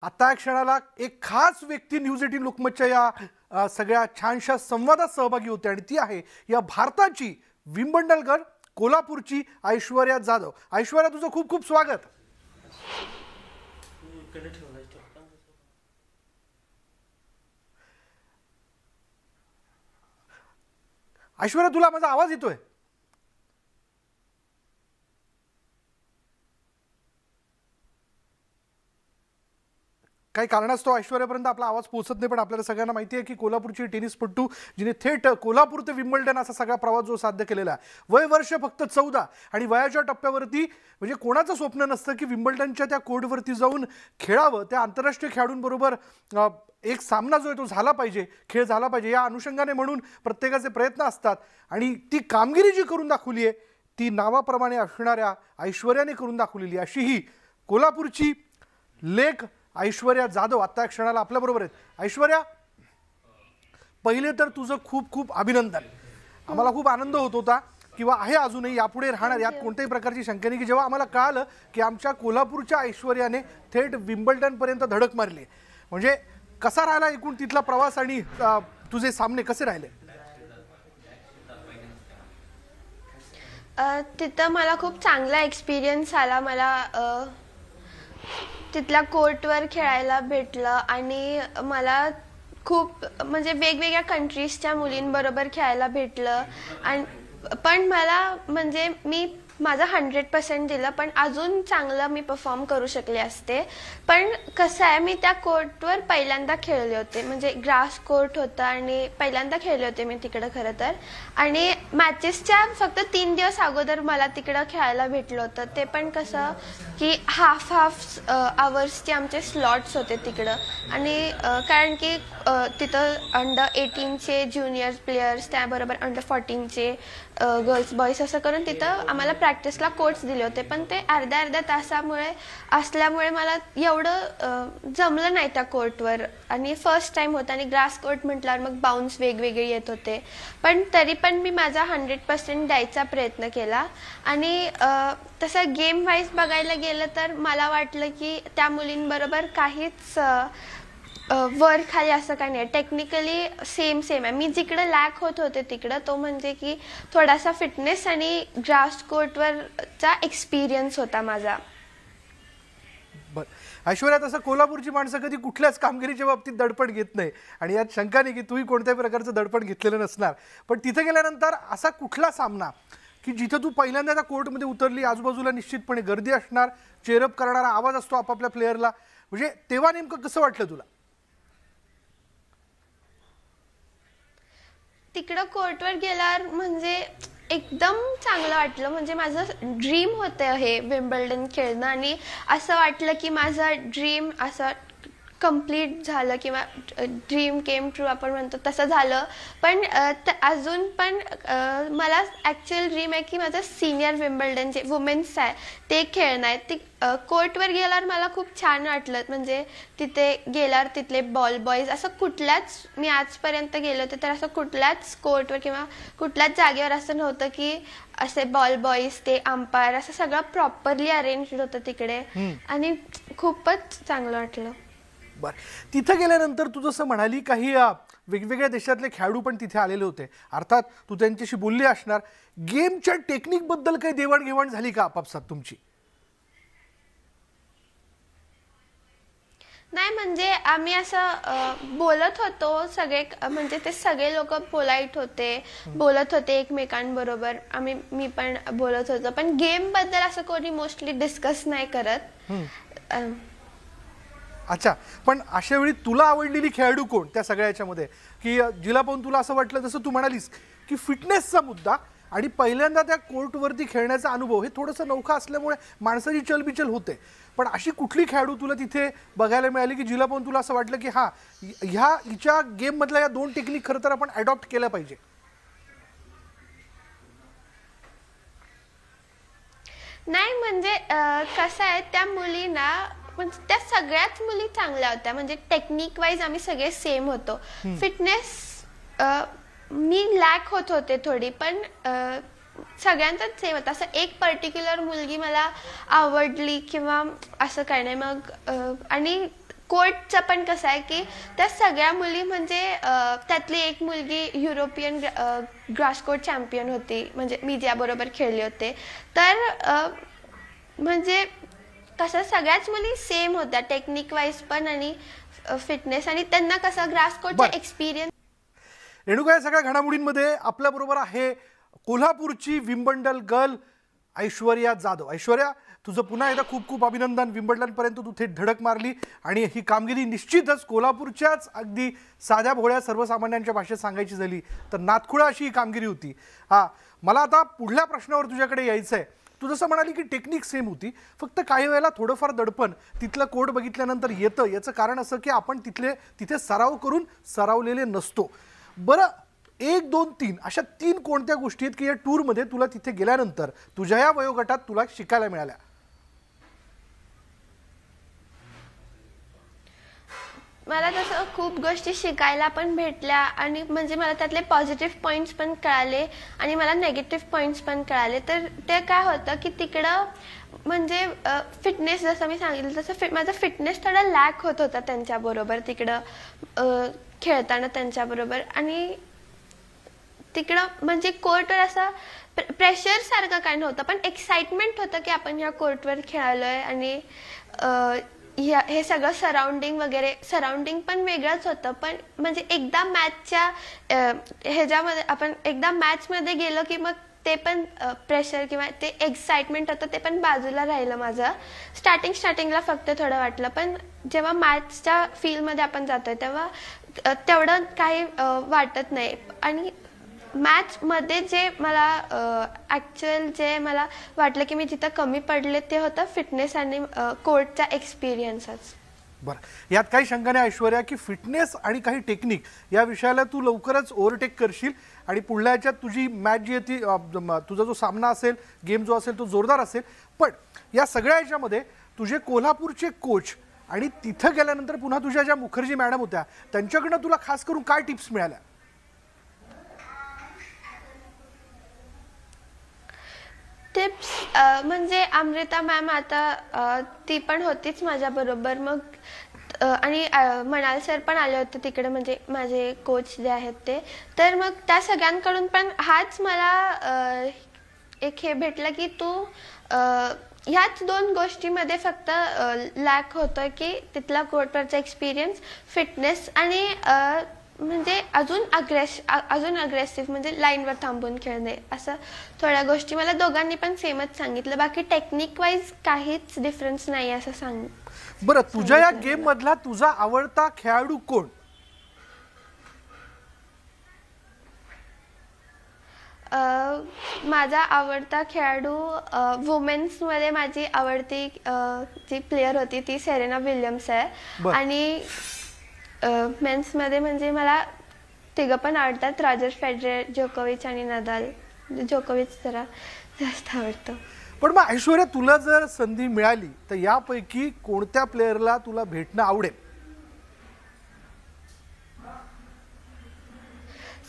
आता या क्षणाला एक खास व्यक्ती न्यूज 18 लोकमतच्या या सगळ्या छानशा संवादात सहभागी होते आणि ती आहे या भारताची विंबल्डन गर्ल कोल्हापूरची ऐश्वर्या जाधव। ऐश्वर्या, तुझं खूप खूप स्वागत। ऐश्वर्या, तुला माझा आवाज येतोय? काही कारणास्तव ऐश्वर्यापर्यंत आपला आवाज पोहोचत नाही, पण आपल्याला सगळ्यांना माहिती आहे की कोल्हापूरची टेनिसपटू जिने थेट कोल्हापूर ते विंबल्डन असा सगळा प्रवास जो साध्य केलेला आहे, वय वर्ष फक्त 14 आणि वयाच्या टप्प्यावरती म्हणजे कोणाचं स्वप्न नसतं की विंबल्डनच्या त्या कोर्टवरती जाऊन खेळावं, त्या आंतरराष्ट्रीय खेळाडूंबरोबर एक सामना जो आहे तो झाला पाहिजे, खेळ झाला पाहिजे या अनुषंगाने म्हणून प्रत्येकाचे प्रयत्न असतात आणि ती कामगिरी जी करून दाखवली आहे ती नावाप्रमाणे असणाऱ्या ऐश्वर्याने करून दाखवलेली अशी ही कोल्हापूरची लेक ऐश्वर्या जाधव आता क्षणाला आपल्या बरोबर आहेत। ऐश्वर्या, पहिले तर तुझं खूप खूप अभिनंदन। आम्हाला खूप आनंद होत होता किंवा आहे अजूनही, यापुढे राहणार, यात कोणत्याही प्रकारची शंका नाही की जेव्हा आम्हाला कळालं की आमच्या कोल्हापूरच्या ऐश्वर्याने थेट विंबल्डन पर्यंत धडक मारली, म्हणजे कसा राहिला एकूण तिथला प्रवास आणि तुझे सामने कसे राहिले? तिथं मला खूप चांगला एक्सपिरियन्स आला। मला तिथल्या कोर्टवर खेळायला भेटलं आणि मला खूप म्हणजे वेगवेगळ्या कंट्रीजच्या मुलींबरोबर खेळायला भेटलं आणि पण मला म्हणजे मी माझं 100% दिलं, पण अजून चांगलं मी परफॉर्म करू शकले असते। पण कसं आहे, मी त्या कोर्टवर पहिल्यांदा खेळले होते, म्हणजे ग्रास कोर्ट होता आणि पहिल्यांदा खेळले होते मी तिकडं खरं तर। आणि मॅचेसच्या फक्त 3 दिवस अगोदर मला तिकडं खेळायला भेटलं होतं, ते पण कसं की हाफ आवर्सचे आमचे स्लॉट्स होते तिकडं। आणि कारण की तिथं अंडर 18चे ज्युनियर प्लेयर्स, त्याबरोबर अंडर 14चे गर्ल्स बॉईज असं करून तिथं आम्हाला प्रॅक्टिसला कोर्ट्स दिले होते, पण ते अर्ध्या तासामुळे असल्यामुळे मला एवढं जमलं नाही त्या कोर्टवर। आणि फर्स्ट टाइम होता आणि ग्रास कोर्ट म्हटल्यावर मग बाउन्स वेगवेगळे येत होते, पण तरी पण मी माझा 100% द्यायचा प्रयत्न केला। आणि तसं गेम वाईज बघायला गेलं तर मला वाटलं की त्या मुलींबरोबर काहीच वर खाली असं काही नाही, टेक्निकली सेम आहे। मी जिकडं लॅक होत होते तिकडं तो म्हणजे की थोडासा फिटनेस आणि ग्रास कोर्टवरचा एक्सपिरियन्स होता माझा। ऐश्वर्या, तसं कोल्हापूरची माणसं कधी कुठल्याच कामगिरीच्या बाबतीत दडपण घेत नाही आणि यात शंका नाही की तूही कोणत्याही प्रकारचं दडपण घेतलेलं नसणार, पण तिथे गेल्यानंतर असा कुठला सामना की जिथं तू पहिल्यांदा त्या कोर्टमध्ये उतरली, आजूबाजूला निश्चितपणे गर्दी असणार, चेअरअप करणारा आवाज असतो आपापल्या प्लेयरला, म्हणजे तेव्हा नेमकं कसं वाटलं तुला? तिकडं कोर्टवर गेल्यावर म्हणजे एकदम चांगलं वाटलं, म्हणजे माझं ड्रीम होतं हे विंबल्डन खेळणं आणि असं वाटलं की माझं ड्रीम असं कंप्लीट झालं किंवा ड्रीम केम ट्रू आपण म्हणतो तसं झालं। पण अजून पण मला ॲक्च्युअल ड्रीम आहे की माझं सिनियर विंबल्डन जे वुमेन्स आहे ते खेळणं आहे। ती कोर्टवर गेल्यावर मला खूप छान वाटलं, म्हणजे तिथे गेल्यावर तिथले बॉल बॉईज असं कुठल्याच, मी आजपर्यंत गेले होते तर असं कुठल्याच कोर्टवर किंवा कुठल्याच जागेवर असं नव्हतं की असे बॉल बॉईज ते अंपायर असं सगळं प्रॉपरली अरेंज्ड होतं तिकडे आणि खूपच चांगलं वाटलं। बरं, तिथे गेल्यानंतर तू जसं म्हणाली काही वेगवेगळ्या देशातले खेळाडू पण तिथे आलेले होते, अर्थात तू त्यांच्याशी बोलली असणार, गेमच्या टेक्निकबद्दल काही देवाणघेवाण झाली का आपापसात तुमची? नाही, म्हणजे आम्ही असं बोलत होतो सगळे, म्हणजे ते सगळे लोक पोलाईट होते, बोलत होते एकमेकांबरोबर, मी पण बोलत होतो, पण गेम बद्दल असं कोणी मोस्टली डिस्कस नाही करत। अच्छा, पण अशा वेळी तुला आवडलेली खेळाडू कोण त्या सगळ्याच्यामध्ये, की जिला पण तुला असं वाटलं, जसं तू म्हणालीस की फिटनेसचा मुद्दा आणि पहिल्यांदा त्या कोर्टवरती खेळण्याचा अनुभव हे थोडंसं नौखा असल्यामुळे माणसाची चलबिचल होते, पण अशी कुठली खेळाडू तुला तिथे बघायला मिळाली की जिला पण तुला असं वाटलं की हां, हिच्या गेममधल्या या 2 टेक्निक खरं तर आपण अडॉप्ट केल्या पाहिजे? नाही, म्हणजे कसं आहे, त्या मुलींना म्हणजे त्या सगळ्याच मुली चांगल्या होत्या, म्हणजे टेक्निक वाईज आम्ही सगळे सेम होतो। फिटनेस मी लॅक होत होते थोडी, पण सगळ्यांचाच सेम होता, असं एक पर्टिक्युलर मुलगी मला आवडली किंवा असं काही नाही। मग आणि कोर्टचं पण कसं आहे की त्या सगळ्या मुली म्हणजे त्यातली एक मुलगी युरोपियन ग्रास कोर्ट चॅम्पियन होती, म्हणजे मी ज्याबरोबर खेळले होते. तर म्हणजे कसं सगळ्याच मुली सेम होत्या टेक्निक वाईज पण आणि फिटनेस, आणि त्यांना कसं ग्रास कोर्टचा एक्सपिरियन्स. रेणुका, या सगळ्या घडामोडींमध्ये आपल्याबरोबर आहे कोल्हापूरची विम्बल्डन गर्ल ऐश्वर्या जाधव. ऐश्वर्या, तुझं पुन्हा एकदा खूप खूप अभिनंदन. विम्बल्डनपर्यंत तू थेट धडक मारली आणि ही कामगिरी निश्चितच कोल्हापूरच्याच अगदी साध्या भोळ्या सर्वसामान्यांच्या भाषेत सांगायची झाली तर नातखुळा अशी ही कामगिरी होती. मला आता पुढल्या प्रश्नावर तुझ्याकडे यायचं आहे. तू जसं म्हणाली की टेक्निक सेम होती, फक्त काही वेळेला थोडंफार दडपण तिथलं कोर्ट बघितल्यानंतर येतं. याचं कारण असं की आपण तिथे सराव करून सरावलेले नसतो. बरं, 1, 2, 3 अशा 3 कोणत्या गोष्टी आहेत की या टूरमध्ये तुला तिथे गेल्यानंतर तुझ्या या वयोगटात तुला शिकायला मिळाल्या? मला तसं खूप गोष्टी शिकायला पण भेटल्या आणि म्हणजे मला त्यातले पॉझिटिव्ह पॉईंट्स पण कळाले आणि मला नेगेटिव्ह पॉईंट्स पण कळाले. तर ते काय होतं की तिकडं म्हणजे फिटनेस, जसं मी सांगितलं तसं माझा फिटनेस थोडा लॅक होत होता त्यांच्याबरोबर तिकडं खेळताना त्यांच्याबरोबर. आणि तिकडं म्हणजे कोर्टवर असं प्रेशर सारखं काय नव्हतं, पण एक्साइटमेंट होतं की आपण ह्या कोर्टवर खेळलोय. आणि हे सगळं सराउंडिंग पण वेगळंच होतं. पण म्हणजे एकदा मॅचच्या ह्याच्यामध्ये आपण एकदा मॅचमध्ये गेलो की मग ते पण प्रेशर किंवा ते एक्साइटमेंट होतं ते पण बाजूला राहिलं माझं. स्टार्टिंगला फक्त थोडं वाटलं, पण जेव्हा मॅचच्या फील्डमध्ये आपण जातोय तेव्हा तेवढं काही वाटत नाही. आणि मॅचमध्ये जे मला ॲक्च्युअल जे मला वाटलं की मी जिथं कमी पडले ते होतं फिटनेस आणि कोर्टचा एक्सपिरियन्सच. बरं, यात काही शंका नाही ऐश्वर्या की फिटनेस आणि काही टेक्निक या विषयाला तू लवकरच ओव्हरटेक करशील आणि पुढल्या याच्यात तुझी मॅच जी आहे ती तुझा जो सामना असेल, गेम जो असेल तो जोरदार असेल. पण या सगळ्या याच्यामध्ये तुझे कोल्हापूरचे कोच आणि तिथं गेल्यानंतर पुन्हा तुझ्या ज्या मुखर्जी मॅडम होत्या त्यांच्याकडनं तुला खास करून काय टिप्स मिळाल्या? टिप्स म्हणजे अमृता मॅम आता ती पण होतीच माझ्याबरोबर. मग आणि मनाल सर पण आले होते तिकडे, म्हणजे माझे कोच जे आहेत ते. तर मग त्या सगळ्यांकडून पण हाच मला एक हे भेटलं की तू ह्याच 2 गोष्टीमध्ये फक्त लॅक होतं की तिथला कोर्टवरचा एक्सपिरियन्स, फिटनेस आणि म्हणजे अजून अग्रेसिव्ह म्हणजे लाईनवर थांबून खेळणे. असं थोड्या गोष्टी मला दोघांनी पण सेमच सांगितलं. बाकी टेक्निक वाईज काहीच डिफरन्स नाही असं सांग. बरं, तुझ्या या गेम मधला तुझा आवडता खेळाडू कोण? माझा आवडता खेळाडू वुमेन्समध्ये माझी आवडती जी प्लेयर होती ती सेरेना विल्यम्स आहे. आणि मेन्समध्ये म्हणजे मला तिघं पण आवडतात, रॉजर फेडरर, जोकोविच आणि नदाल. जोकोविच जरा जास्त आवडतो. पण मग ऐश्वर्या, तुला जर संधी मिळाली तर यापैकी कोणत्या प्लेयरला तुला भेटणं आवडेल?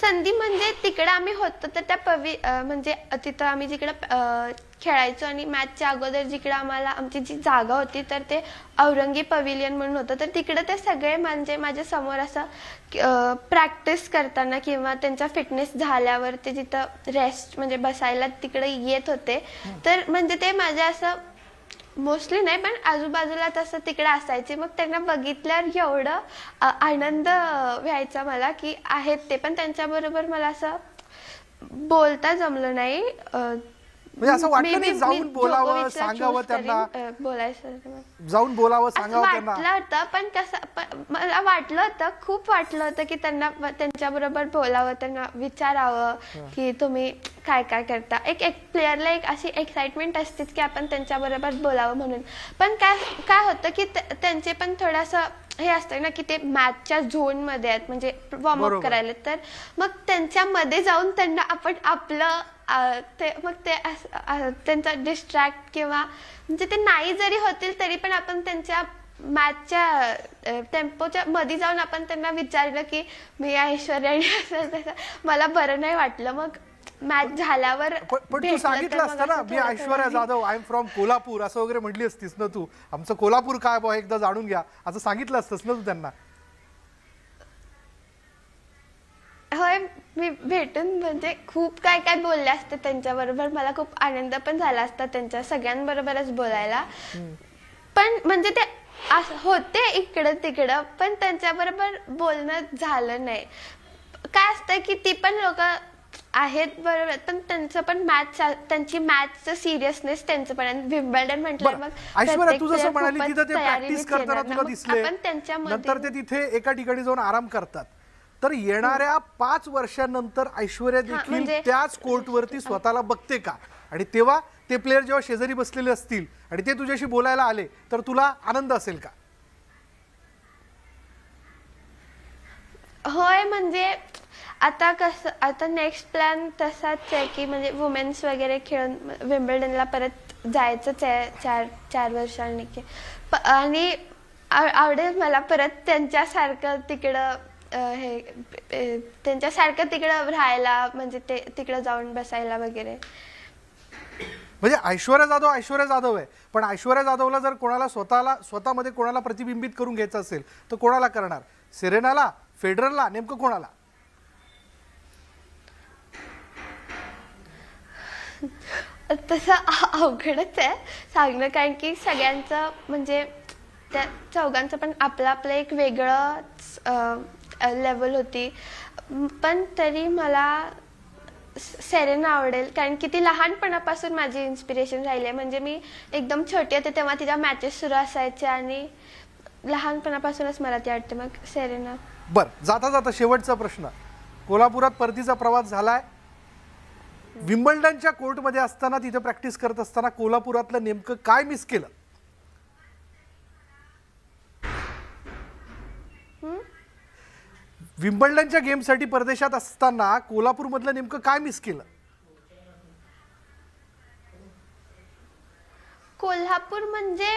संधी म्हणजे तिकडे आम्ही होतो तर त्या म्हणजे तिथं आम्ही जिकडं खेळायचो आणि मॅचच्या अगोदर जिकडं आम्हाला आमची जी जागा होती तर ते औरंगी पवेलियन म्हणून होतं. तर तिकडे ते सगळे म्हणजे माझ्या समोर असं प्रॅक्टिस करताना किंवा त्यांचा फिटनेस झाल्यावर ते जिथं रेस्ट म्हणजे बसायला तिकडे येत होते. तर म्हणजे ते माझ्या असं मोस्टली नाही पण आजूबाजूला तसं तिकडे असायचे. मग त्यांना बघितल्यावर एवढं आनंद व्हायचा मला की आहेत ते, पण त्यांच्याबरोबर मला असं बोलता जमलं नाही. म्हणजे असं वाटलं नाही जाऊन बोलावं सांगावं त्यांना, जाऊन बोलावं सांगावं त्यांना? वाटलं होतं, पण कसं मला वाटलं होतं, खूप वाटलं होतं की त्यांना त्यांच्याबरोबर बोलावं, त्यांना विचारावं की तुम्ही काय काय करता. एक प्लेअरला एक अशी एक्साइटमेंट असतेच की आपण त्यांच्याबरोबर बोलावं म्हणून. पण काय होतं की त्यांचे पण थोडंसं हे असतं ना की ते मॅचच्या झोनमध्ये आहेत, म्हणजे वॉर्मअप करायला. तर मग त्यांच्यामध्ये जाऊन त्यांना आपण आपलं मग ते त्यांचा डिस्ट्रॅक्ट किंवा म्हणजे ते नाही जरी होतील तरी पण आपण त्यांच्या मॅचच्या टेम्पोच्या मध्ये जाऊन आपण त्यांना विचारलं की मी ऐश्वर्या, असं मला बरं नाही वाटलं. मग मॅच झाल्यावर पण तू भेटलं सांगितलं तर असतं मग ना, असं मी थोडं ऐश्वर्या थोडं Jadhav, I am from Kolhapur असं वगैरे म्हटली असतीस ना तू. आमचं कोल्हापूर काय बुवा एकदा जाणून घ्या असं सांगितलं असतंस ना तू त्यांना. होय, मी भेटून म्हणजे खूप काय काय बोलले असते त्यांच्याबरोबर. मला खूप आनंद पण झाला असता त्यांच्या सगळ्यांबरोबरच बोलायला. पण म्हणजे ते होते इकडं तिकडं, पण त्यांच्याबरोबर बोलणं झालं नाही. काय असतं की ती पण लोक आहेत बरोबर, पण त्यांचं पण त्यांची मॅचचं सिरियसनेस त्यांचं पण आहे. विम्बल्डन म्हटलं बरं, मग ऐश्वर्या प्रत्येक तू जसं player म्हणाली खूपच तिथं ते प्रॅक्टिस तयारीनेच करताना येणार ना. तुला मग दिसले, आपण त्यांच्यामध्ये नंतर ते तिथे एका ठिकाणी जाऊन आराम करतात. तर येणाऱ्या 5 वर्षांनंतर ऐश्वर्या देखील म्हणजे त्याच कोर्टवरती स्वतःला बघते का? आणि तेव्हा ते प्लेयर जेव्हा शेजारी बसलेले असतील आणि ते तुझ्याशी बोलायला आले तर तुला आनंद असेल का? होय, म्हणजे आता नेक्स्ट प्लॅन तसाच आहे की म्हणजे वुमेन्स वगैरे खेळून विम्बल्डनला परत जायचंच आहे 4 वर्षांनी की आणि आवडेल मला परत त्यांच्यासारखं तिकडं त्यांच्यासारखं तिकडं राहायला, म्हणजे ते तिकडं जाऊन बसायला वगैरे. म्हणजे ऐश्वर्या जाधव आहे, पण ऐश्वर्या जाधवला जर कोणाला स्वतःमध्ये कोणाला प्रतिबिंबित करून घ्यायचं असेल तर कोणाला करणार? सेरेनाला, फेडररला, नेमकं कोणाला? तसं अवघडच आहे सांगणं, कारण की सगळ्यांचं म्हणजे त्या चौघांचं पण आपलं एक वेगळंच लेवल होती. पण तरी मला सेरेना आवडेल, कारण की ती लहानपणापासून माझी इन्स्पिरेशन राहिली आहे. म्हणजे मी एकदम छोटी होते तेव्हा तिच्या मॅचेस सुरू असायच्या आणि लहानपणापासूनच मला ती आवडते. मग सेरेना. बरं, जाता जाता शेवटचा प्रश्न. कोल्हापुरात परतीचा प्रवास झालाय. विम्बल्डनच्या कोर्टमध्ये असताना, तिथे प्रॅक्टिस करत असताना कोल्हापुरातलं नेमकं काय मिस केलं? विम्बल्डनच्या गेमसाठी परदेशात असताना कोल्हापूरमधलं नेमकं काय मिस केलं? कोल्हापूर म्हणजे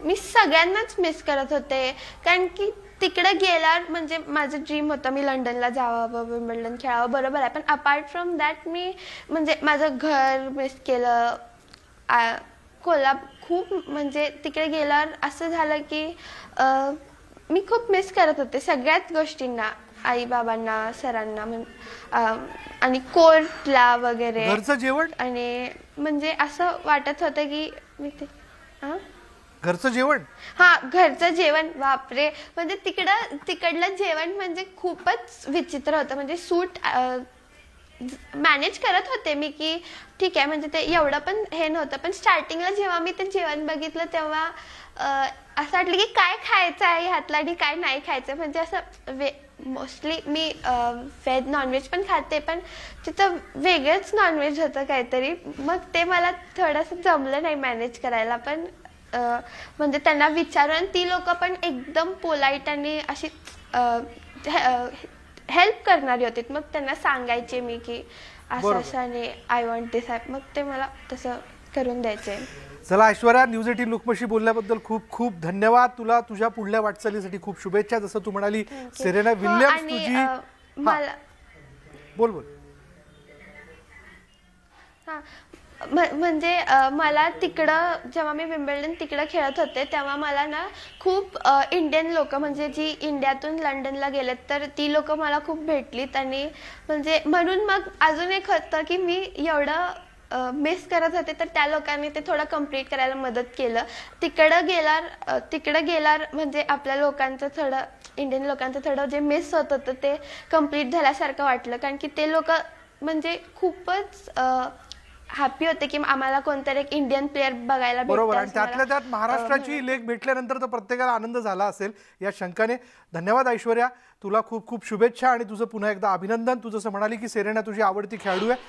मी सगळ्यांनाच मिस करत होते, कारण की तिकडे गेल्यावर म्हणजे माझं ड्रीम होतं मी लंडनला जावं, विम्बल्डन खेळावं, बरोबर आहे. पण अपार्ट फ्रॉम दॅट मी म्हणजे माझं घर मिस केलं. खूप म्हणजे तिकडे गेल्यावर असं झालं की मी खूप मिस करत होते सगळ्याच गोष्टींना, आई बाबांना, सरांना आणि कोर्टला वगैरे. घरचं जेवण आणि म्हणजे असं वाटत होतं की मी ते घरचं जेवण घरचं जेवण बापरे, म्हणजे तिकडलं जेवण म्हणजे खूपच विचित्र होतं. म्हणजे सूट मॅनेज करत होते मी की ठीक आहे, म्हणजे ते एवढं पण हे नव्हतं. पण स्टार्टिंगला जेव्हा मी ते जेवण बघितलं तेव्हा असं वाटलं की काय खायचं आहे ह्यातलं आणि काय नाही खायचं. म्हणजे असं मोस्टली मी व्हेज नॉनव्हेज पण खाते, पण तिथं वेगळंच नॉनव्हेज होतं काहीतरी. मग ते मला थोडंसं जमलं नाही मॅनेज करायला. पण म्हणजे त्यांना विचारून ती लोक पण एकदम पोलाईट आणि अशी हेल्प करणारी होती. मग त्यांना सांगायचे मी की असं असं आणि आय वॉन्ट दिस, मग ते मला तसं करून द्यायचे. चला ऐश्वर्या, न्यूज 18 लोकमतशी बोलल्याबद्दल खूप खूप धन्यवाद. तुला तुझ्या पुढल्या वाटचालीसाठी खूप शुभेच्छा. जसं तू म्हणाली सेरेना विल्यम्स तुझी मला बोल. म्हणजे मला तिकडं जेव्हा मी विम्बल्डन तिकडं खेळत होते तेव्हा मला ना खूप इंडियन लोक, म्हणजे जी इंडियातून लंडनला गेलेत तर ती लोक मला खूप भेटलीत. आणि म्हणजे म्हणून मग अजून एक होतं की मी एवढं मिस करत होते तर त्या लोकांनी ते थोडं कम्प्लीट करायला मदत केलं. तिकडं गेल्यावर म्हणजे आपल्या लोकांचं थोडं, इंडियन लोकांचं थोडं जे मिस होत होतं ते कम्प्लीट झाल्यासारखं वाटलं, कारण की ते लोक म्हणजे खूपच हॅपी होते की आम्हाला कोणतरी एक इंडियन प्लेअर बघायला भेटतो. बरोबर, आणि त्यातल्या त्यात महाराष्ट्राची लेख भेटल्यानंतर तर प्रत्येकाला आनंद झाला असेल या शंकाने. धन्यवाद ऐश्वर्या, तुला खूप खूप शुभेच्छा आणि तुझं पुन्हा एकदा अभिनंदन. तू जसं म्हणाली की सेरेना तुझी आवडती खेळाडू आहे.